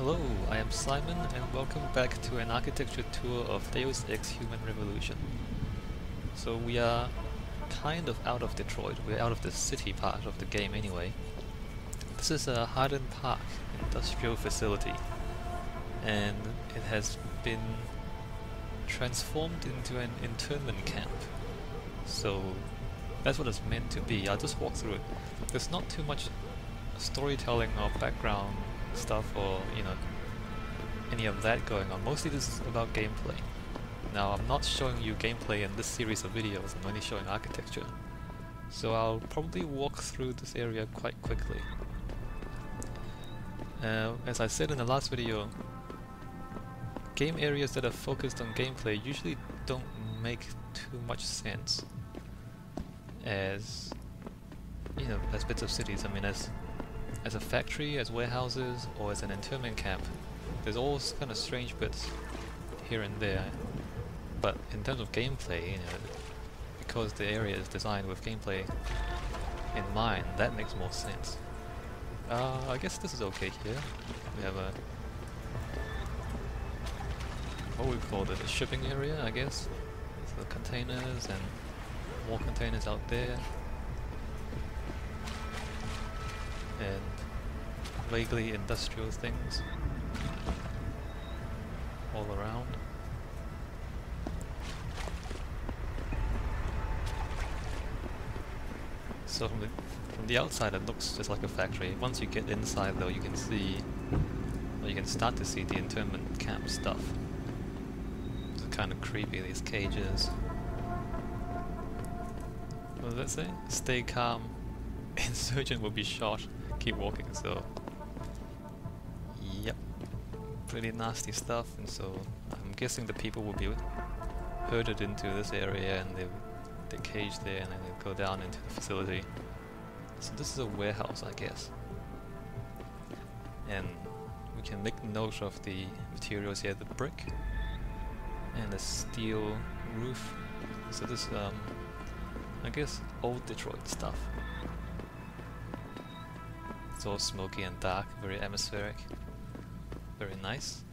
Hello, I am Simon and welcome back to an architecture tour of Deus Ex Human Revolution. So we are kind of out of Detroit, we're out of the city part of the game anyway. This is a Highland Park industrial facility and it has been transformed into an internment camp. So that's what it's meant to be. I'll just walk through it. There's not too much storytelling or background stuff or any of that going on. Mostly this is about gameplay. Now I'm not showing you gameplay in this series of videos, I'm only showing architecture. So I'll probably walk through this area quite quickly. As I said in the last video, game areas that are focused on gameplay usually don't make too much sense as as bits of cities. I mean, as a factory, as warehouses, or as an internment camp, there's all kind of strange bits here and there. But in terms of gameplay, because the area is designed with gameplay in mind, that makes more sense. I guess this is okay here. We have what we call it, a shipping area, I guess. There's the containers and more containers out there. And vaguely industrial things all around. So from the outside it looks just like a factory. Once you get inside though, you can see, or you can start to see the internment camp stuff. It's kind of creepy, these cages. What does that say? Stay calm. Insurgent will be shot. Keep walking. So yep, pretty nasty stuff. And so I'm guessing the people will be herded into this area and they're caged there, and then they go down into the facility. So this is a warehouse, I guess. And we can make note of the materials here: the brick and the steel roof. So this I guess old Detroit stuff. It's all smoky and dark, very atmospheric, very nice.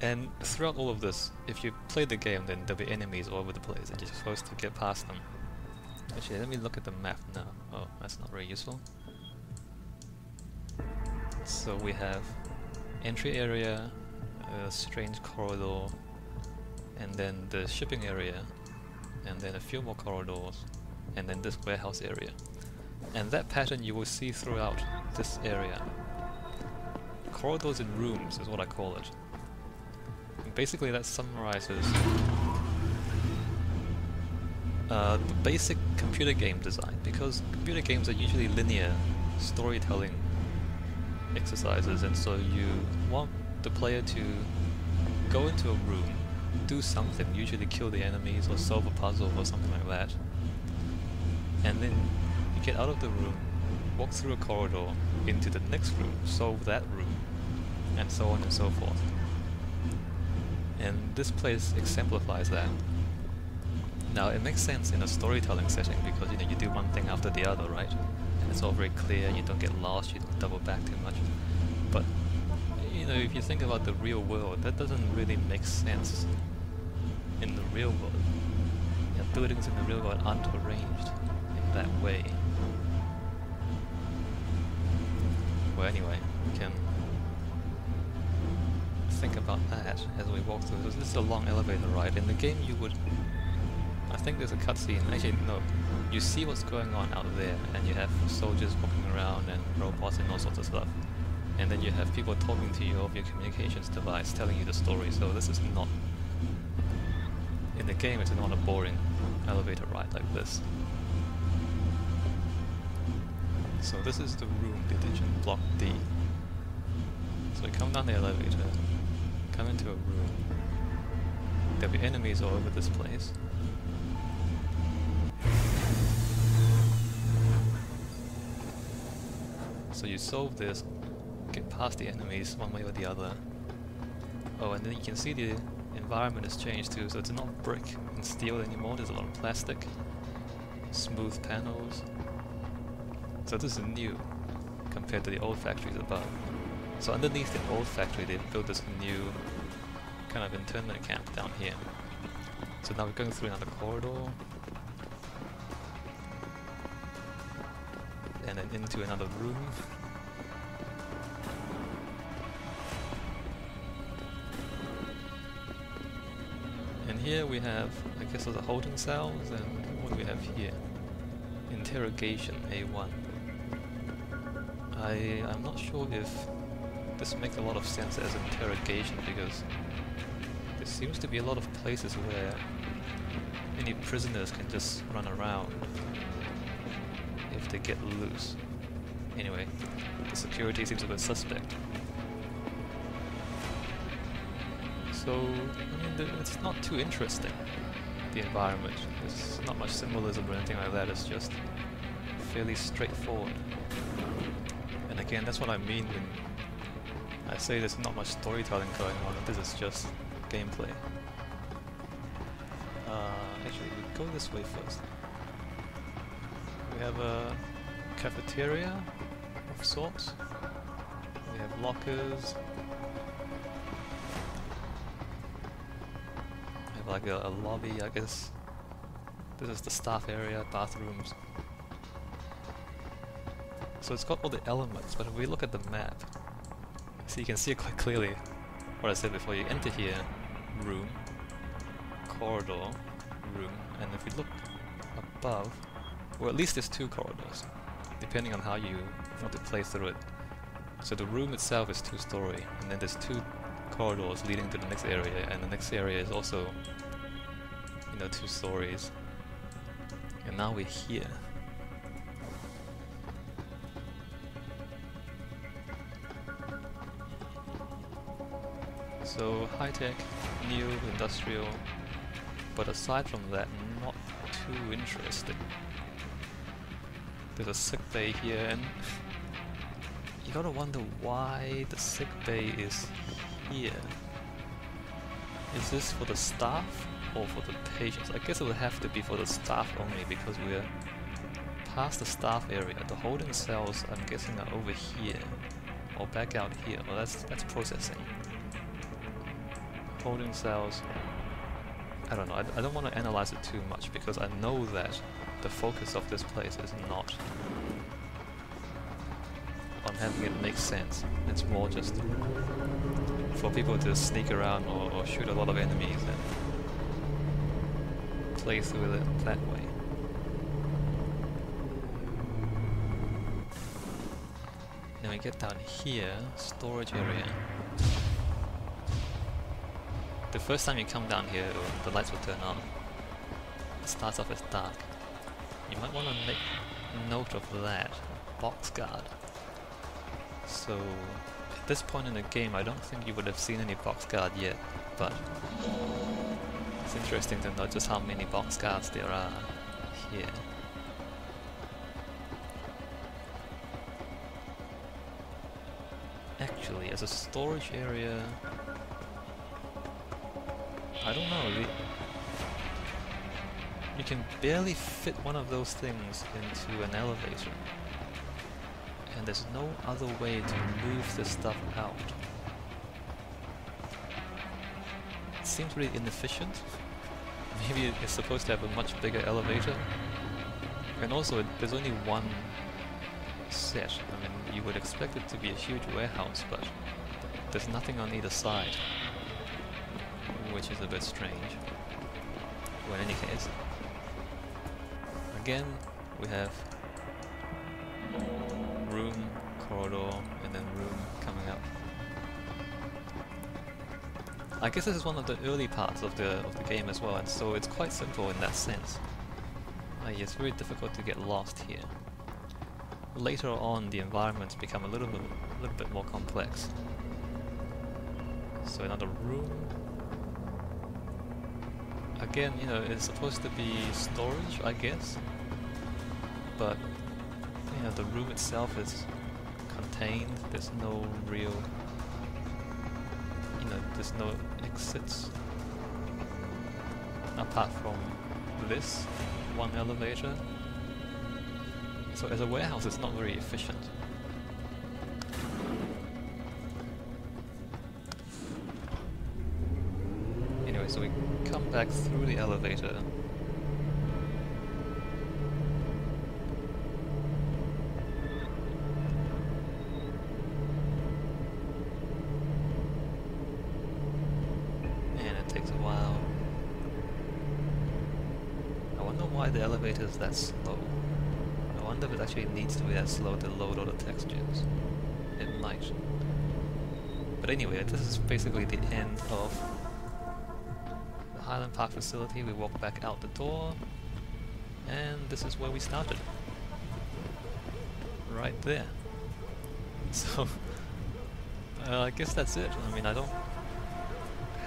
And throughout all of this, if you play the game, then there'll be enemies all over the place and you're supposed to get past them. Actually, let me look at the map now. Oh, that's not very useful. So we have entry area, a strange corridor, and then the shipping area, and then a few more corridors, and then this warehouse area. And that pattern you will see throughout this area. Corridors and rooms is what I call it. And basically that summarizes the basic computer game design, because computer games are usually linear storytelling exercises, and so you want the player to go into a room, do something, usually kill the enemies or solve a puzzle or something like that, and then you get out of the room, walk through a corridor into the next room, solve that room, and so on and so forth. And this place exemplifies that. Now it makes sense in a storytelling setting because you do one thing after the other, right? And it's all very clear, you don't get lost, you don't double back too much. But if you think about the real world, that doesn't really make sense in the real world. Buildings in the real world aren't arranged in that way. Well, anyway, we can think about that as we walk through. This is a long elevator ride. In the game you would, I think there's a cutscene, actually no, you see what's going on out there, and you have soldiers walking around and robots and all sorts of stuff. And then you have people talking to you over your communications device, telling you the story. So this is not, in the game it's not a boring elevator ride like this. So this is the room, division block D. So we come down the elevator, come into a room. There'll be enemies all over this place. So you solve this, get past the enemies one way or the other. Oh, and then you can see the environment has changed too, so it's not brick and steel anymore, there's a lot of plastic, smooth panels. So this is new. compared to the old factories above. So underneath the old factory they built this new kind of internment camp down here. So now we're going through another corridor and then into another room. And here we have, I guess, the holding cells, and what do we have here? Interrogation A1. I'm not sure if this makes a lot of sense as interrogation, because there seems to be a lot of places where any prisoners can just run around if they get loose. Anyway, the security seems a bit suspect. So, I mean, it's not too interesting, the environment. There's not much symbolism or anything like that, it's just fairly straightforward. And again, that's what I mean when I say there's not much storytelling going on, this is just gameplay. Actually, we go this way first. We have a cafeteria of sorts. We have lockers. We have like a lobby, I guess. This is the staff area, bathrooms. So it's got all the elements, but if we look at the map, so you can see it quite clearly. What I said before, you enter here, room, corridor, room, and if we look above, well, at least there's two corridors, depending on how you want to play through it. So the room itself is 2-story, and then there's 2 corridors leading to the next area, and the next area is also, 2 stories. And now we're here. So high-tech, new, industrial, but aside from that, not too interesting. There's a sick bay here, and you gotta wonder why the sick bay is here. Is this for the staff or for the patients? I guess it would have to be for the staff only, because we're past the staff area. The holding cells, I'm guessing, are over here or back out here. Well, that's processing. Holding cells, I don't know, I don't want to analyze it too much, because I know that the focus of this place is not on having it make sense. It's more just for people to sneak around or shoot a lot of enemies and play through it that way. Then we get down here, storage area. The first time you come down here, the lights will turn on. It starts off as dark. You might want to make note of that. Box guard. So, at this point in the game, I don't think you would have seen any box guard yet, but it's interesting to know just how many box guards there are here. Actually, as a storage area, I don't know, you can barely fit one of those things into an elevator, and there's no other way to move this stuff out. It seems really inefficient. Maybe it's supposed to have a much bigger elevator, and also there's only one set. I mean, you would expect it to be a huge warehouse, but there's nothing on either side, which is a bit strange. Well, in any case, again we have room, corridor, and then room coming up. I guess this is one of the early parts of the game as well, and so it's quite simple in that sense. It's very difficult to get lost here. Later on, the environments become a little bit more complex. So another room. Again, it's supposed to be storage, I guess, but the room itself is contained. There's no real, there's no exits apart from this one elevator. So as a warehouse, it's not very efficient. back through the elevator. And it takes a while. I wonder why the elevator is that slow. I wonder if it actually needs to be that slow to load all the textures. It might. But anyway, this is basically the end of the Highland Park facility. We walk back out the door, and this is where we started. Right there. So, I guess that's it. I mean, I don't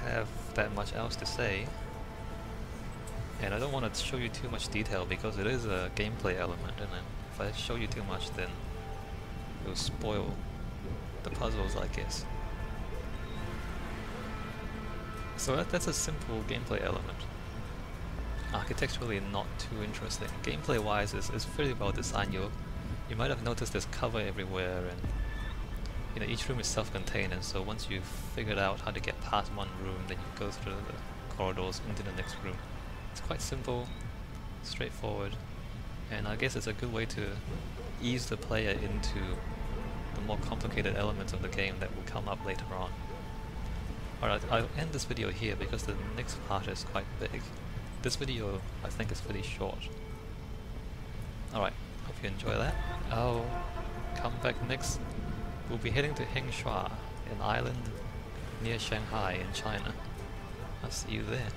have that much else to say. And I don't want to show you too much detail because it is a gameplay element, and if I show you too much then it will spoil the puzzles, I guess. So that's a simple gameplay element. Architecturally not too interesting. Gameplay wise is pretty well designed. You might have noticed there's cover everywhere, and you know, each room is self-contained, and so once you've figured out how to get past one room, then you go through the corridors into the next room. It's quite simple, straightforward, and I guess it's a good way to ease the player into the more complicated elements of the game that will come up later on. Alright, I'll end this video here because the next part is quite big. This video, I think, is pretty short. Alright, hope you enjoy that. I'll come back next. We'll be heading to Hengshui, an island near Shanghai in China. I'll see you there.